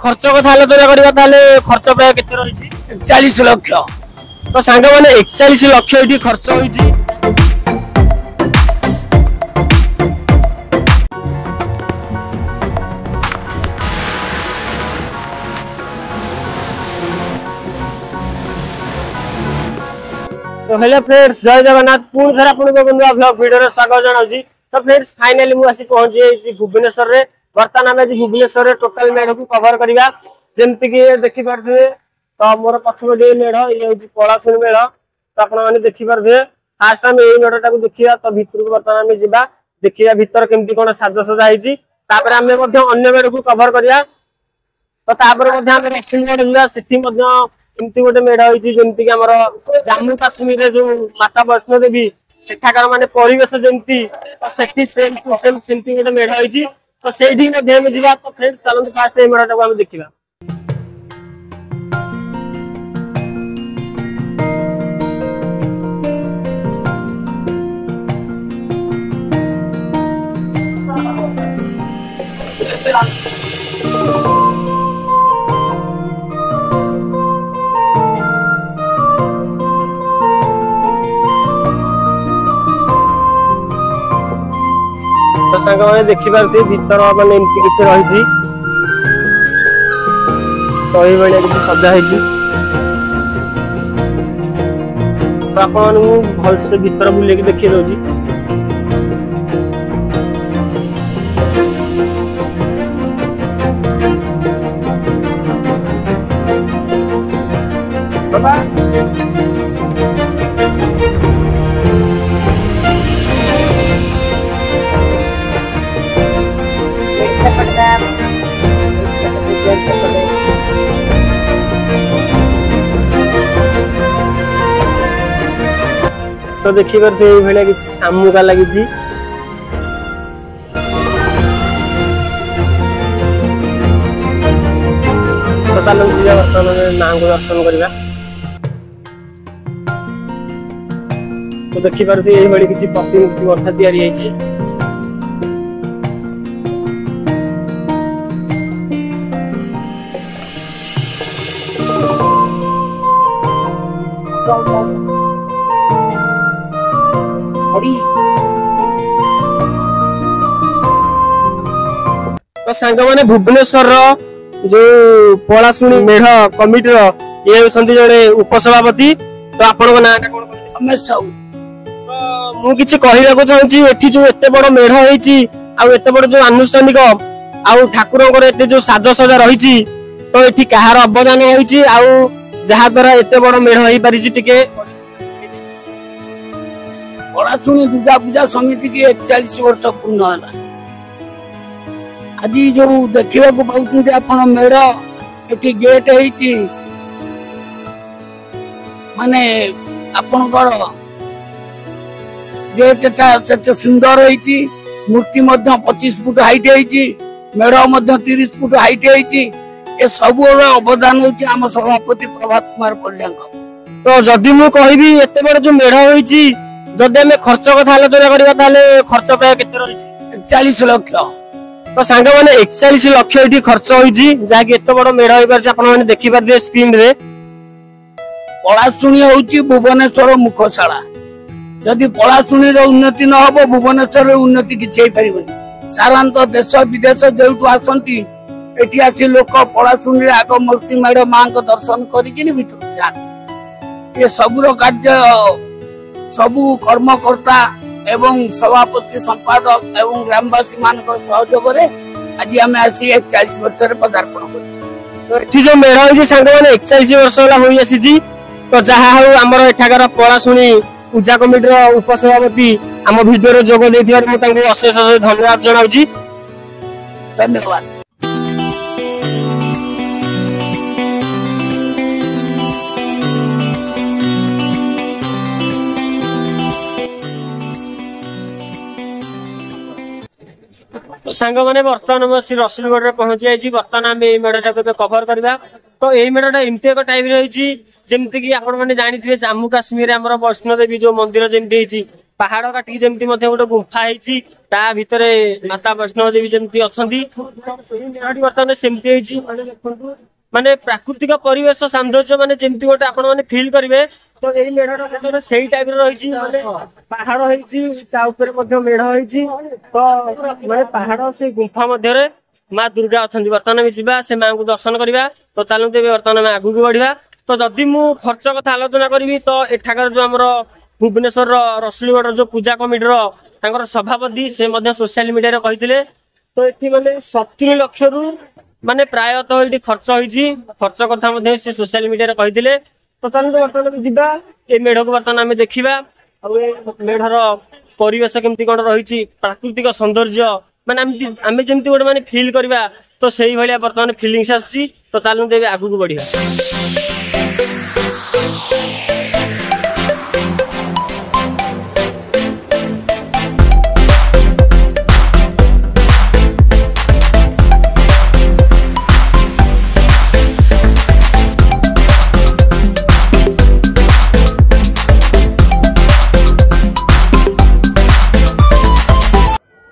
खर्च कथा आलोचना करबा ताले खर्च प्राय केते रहिछि 41 लाख तो सांग माने 41 लाख एठी खर्च होइछि तो हेलो फ्रेंड्स जय जगन्नाथ पुणी थर आपन बंधु ब्लॉग वीडियो रे स्वागत जणाउछि। तो फ्रेंड्स फाइनली मु आसी पहुंची जाइछि भुवनेश्वर रे। वर्तमान आमे जी भुवनेश्वर रे टोटल मेढ को कवर करिया जेमति कि देखि परथे। तो मोर पछमे जे मेढ ये होछि पळासुनी मेढ। तो आपन माने देखि परथे फास्ट टाइम एई मेढटा को देखिया। तो भितर को वर्तमान आमे जिबा देखिया भितर केमति कोन साज सजा हिछि तापर आमे मध्ये अन्य मेढ को कवर करिया। तो तापर मध्ये आमे रसिंगड जिबा सेठी मध्ये एमती गोटे मेढ होइछि जेमति कि हमर जम्मू काश्मीर रे जो माता वैष्णो देवी सेठाकार माने परिवेश जेमति सेठी सेम टू सेम सेमति गोटे मेढ होइछि। तो सेठी मध्ये हम जिबा। तो फ्रेंड्स चलंतु फास्ट ए मेढटा को हम देखिबा। तो सांग माने देखि पारथि भीतर माने एमती किछ रहिछि। तो एई बेले किछ सजा हिछि। तो आपन मु भल से भीतर बुले के देखि रहउछि। बाबा तो देखि परथे एई भले किछ सामुका लागिछि। तो चलन जिया वर्तमान नाम को दर्शन करिबा। तो देखि परथे एई भले किछ प्रतिमूर्ति वर्था तयारी हेछि। तो सांग माने भुवनेश्वर जो पळासुनी मेढ कमिटी ये होसंती जणे उपसभापति। तो आपन नाटा कोन रमेश साहू। तो मु किछ कहिला को चाहूची एठी जो एते बड़ मेढ हेछि आ एते बड़ जो अनुष्ठानिक आ ठाकुरंकर एते जो साज सजा रहिछि। तो एठी कहार अवदान होइछि आ जहा द्वारा एते बड़ मेढ हेइ परिछि टिके पळासुनी दुर्गा पूजा समिति की 41 वर्ष पूर्ण होला। आज जो देखा पाँच आप मेढ़ ये गेट माने आपणकर गेट सुंदर होती मूर्ति 25 फुट हाइट होती मेढ़ 30 फुट हाइट होती ये सब अवदान होती आम सभापति प्रभात कुमार परिजा। तो जदि मु कहबी एते बड़ जो मेढ़ होती जदि आम खर्च कथा आलोचना करबा ताले खर्च प्राय केते रहिछि 41 लाख। तो सांग माने 41 लाख एठी खर्च होइछि जाकि एते बड़ मेढ होई परछि। आपन माने देखि पारदे स्क्रीन रे पळासुनी होउछि भुवनेश्वर मुखशाला। जदि पळासुनी रो उन्नति न होबो भुवनेश्वर रो उन्नति किछ हे परिबनी। सारांत देश विदेश जेउटु आसंती एठी आसी लोक पळासुनी आग मूर्ति मेढ मां को दर्शन करिकिनि भितर जान। ये सबुरो कार्य सबु कर्मकर्ता एवं सभापति संपादक एवं ग्रामवासी मानकर सहयोग रे आज आमे आसी 41 वर्ष रे पदार्पण करछि। तो एठी जो मेढ होइछि सांग माने 41 वर्ष होला होई आसीछि। तो जहा हो हमर एठाकर पळासुनी पूजा कमिटी रो उपसभापति हम वीडियो रे जोग देथिबार मु तांको अशेष धन्यवाद जणाउछि। धन्यवाद। सांग माने वर्तमान श्री रसुलगढ़ पहुंची जाइए। वर्तमान आम यही मेढ़ा को कभर करवा। तो यही मेढ़ा एमती एक टाइप रही जमती कि आपण मैंने जानी थे जम्मू काश्मीर आम वैष्णो देवी जो मंदिर जमी पहाड़ काटिकी जमती गोटे गुंफा है ता भितर माता वैष्णव देवी जमती अच्छा बर्तमान सेमती माने प्राकृतिक परिवेश सौंदर्य माने जमती गोटे आपण माने फील करेंगे तो यही मेढ़ से टाइप रही पहाड़ होपर मेढ़ तो माने पहाड़ से गुंफा मध्य माँ दुर्गा अच्छा बर्तमान जावा से माँ को दर्शन करवा तो चलते बर्तमान आगे बढ़ा तो जदि मु खर्च कथा आलोचना करी तो एठाकर जो आम भुवनेश्वर रसुलगढ़ जो पूजा कमिटी सभापति से सोशल मीडिया कहते तो ये माने 70 लाख रु माने प्रायतः ये खर्च होती खर्च कथा से सोशल मीडिया कहते तो चलते बर्तमान जावा ये मेढ़ को बर्तमान आम देखा मेढ़र परिवेश केमती कौन रही प्राकृतिक सौंदर्य माने आम जमी गोटे माने फील करवा तो सही भाया बर्तमान फिलिंग्स आसुची तो चलू देवे आगू बढ़िया।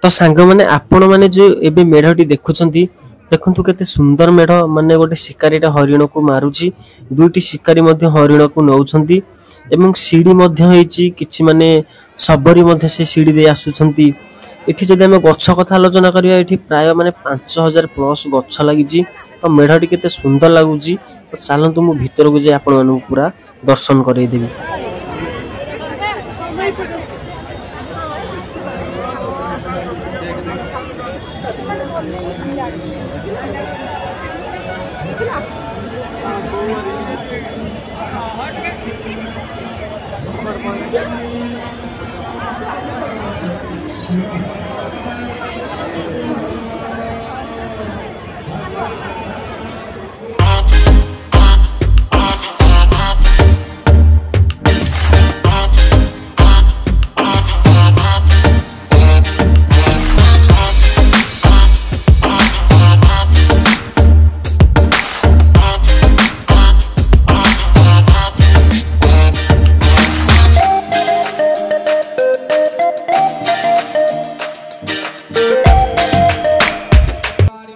तो सांग माने आपण माने जो एबे मेढ़टी देखुछंती देखंतु केते सुंदर मेढ़ माने गोटे शिकारीटा हरिण को मारुची दुईटी शिकारी मध्य हरिण को नौछंती एवं सीढ़ी मध्य हेची किछि माने सबरी मध्य से सीढ़ी दे आसुछंती एठी जदि हम गच्छ कथा आलोचना करिया एठी प्राय माने 5000 प्लस गच्छ लागिची तो मेढ़टी केते सुंदर लागुची तो चलंतु मु भीतर को जे आपण मानु पूरा दर्शन करई देबी।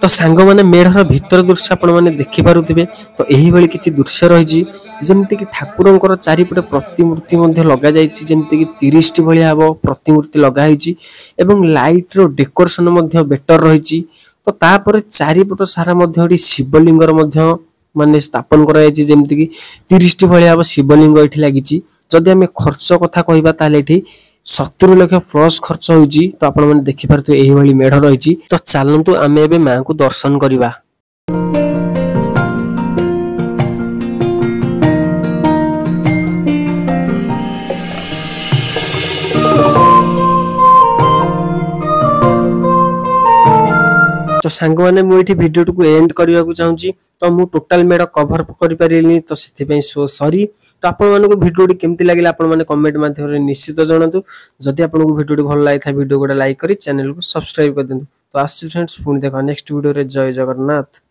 तो सांग माने मेढ़र भीतर दृश्य आपण माने देखि पारुथिबे तो एही भली किछि दृश्य रहिछि जेमति कि ठाकुरंकर चारिपटे प्रतिमूर्ति मध्ये लगा जायछि जेमति कि 30 टी भली हबो प्रतिमूर्ति लगा हिछि एवं लाइट रो डेकोरेशन मध्ये बेटर रहिछि तो तापर चारिपट सारा मध्ये शिवलिंगर मध्ये माने स्थापन करा जायछि जेमति कि 30 टी भली हबो शिवलिंग एठी लागिछि जदि हमें खर्च कथा कहबा ताले एठी 70 लाख प्लस खर्च होइछि तो आपण माने देखि पारथु एही भली मेढ़ रहिछि तो चलंतु आमे एबे मां को दर्शन करिबा। तो सांग माने मु एठी वीडियो को एंड करबा को चाहूची तो मु टोटल मेढ़ कवर करि परिलिनी तो सेति पई सो सॉरी तो आपण मानको वीडियो केमति लागिला आपण माने कमेंट माध्यम रे निश्चित जणातु जदि आपण को वीडियो भल लागिथा वीडियो को लाइक करी चैनल को सब्सक्राइब कर देंतु तो आसु फ्रेंड्स पुनी देखा नेक्स्ट वीडियो रे जय जगन्नाथ।